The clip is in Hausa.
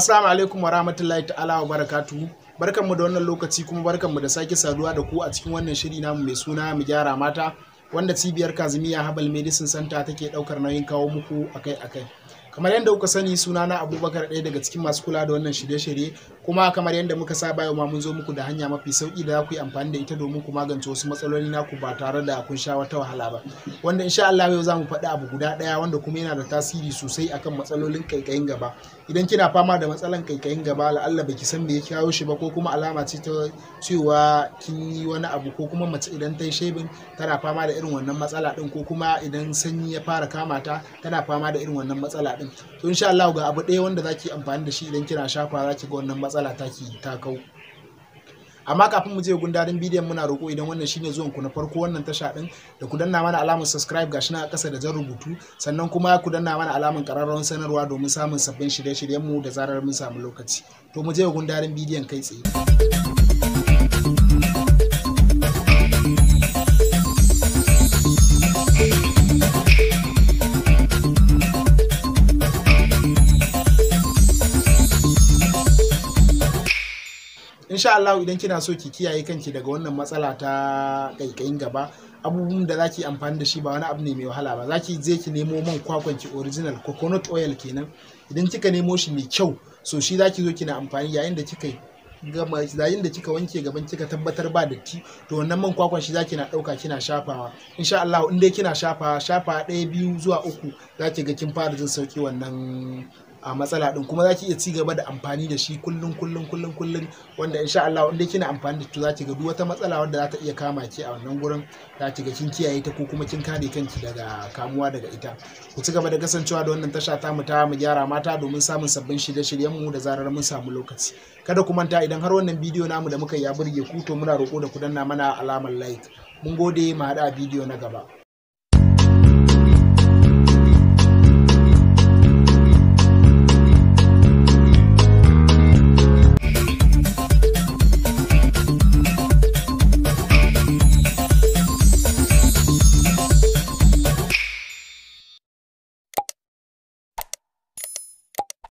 Assalamu alaikum wa rahmatullahi ta'ala wa barakatuhu. Barkanmu da wannan lokaci kuma barkanmu da sake saduwa da ku a cikin wannan shiri namu mai suna mu gyara mata, wanda cibiyar Kazimiya Herbal Medicine Center take daukar nauyin kawo muku akai-akai. Kamar yadda kuka sani, sunana Abubakar, ɗaya daga cikin masu kula da wannan shirye-shirye, kuma kamar yadda muka saba yau ma mun zo muku da hanya mafi sauki da za ku yi amfani da ita domin ku magance wasu matsaloli naku ba tare da kun sha wata wahala ba. Wanda insha Allah yau za mu faɗi abu guda ɗaya wanda kuma yana da tasiri sosai akan matsalolin kaikayin gaba. Idan kina fama da matsalan kaikayin gaba, la'alla baki san me ya kawo shi ba, ko kuma alama ce ta cewa kin yi wani abu, ko kuma mace idan ta yi shebin tana fama da irin wannan matsala din, ko kuma idan sanyi ya fara kama ta tana fama da irin wannan matsala din. To insha Allah ga abu ɗaya wanda zaki amfani da shi idan kina shafa zaki ga wannan matsala taki ta kau. Amma kafin mu je gundarin bidiyon, muna roƙo idan wannan shine zuwan ku na farko wannan tasha din, da ku danna mana alamar subscribe gashi na a ƙasa da jan rubutu, sannan kuma ku danna mana alamar ƙararrawar sanarwa domin samun sabbin shirye-shiryen mu da zarar mun samu lokaci. To mu je gundarin bidiyon kai tsaye. Insha Allah idan kina so ki kiyaye kanki daga wannan matsala ta kaikayin gaba, abubuwan da zaki amfani da shi ba wani abu ne mai wahala ba. Zaki je ki nemo man kwakwan ki original coconut oil kenan. Idan kika nemo shi mai kyau, so shi zaki zo kina amfani yayin da kika wanke gaban kika tabbatar ba datti, to wannan man kwakwan shi zaki na dauka kina shafawa. Insha Allah in dai kina shafa 1, 2 zuwa 3 zaki ga kin fara jin sauki wannan a matsala din, kuma zaki iya ci gaba da amfani da shi kullum, wanda insha Allah in dai kina amfani da shi zaki ga duk wata matsala wadda za ta iya kama ki a wannan gurin zaki ga kin kiyaye ta, ko kuma kin kare kanki daga kamuwa daga ita. Ku ci gaba da kasancewa da wannan tasha ta mu gyara mata domin samun sabbin shirye-shiryen mu da zarar mun samu lokaci. Kada ku manta, idan har wannan bidiyo namu da muka yi ya burge ku, to muna roƙo da ku danna mana alamar like. Mun gode, mu haɗa bidiyo na gaba.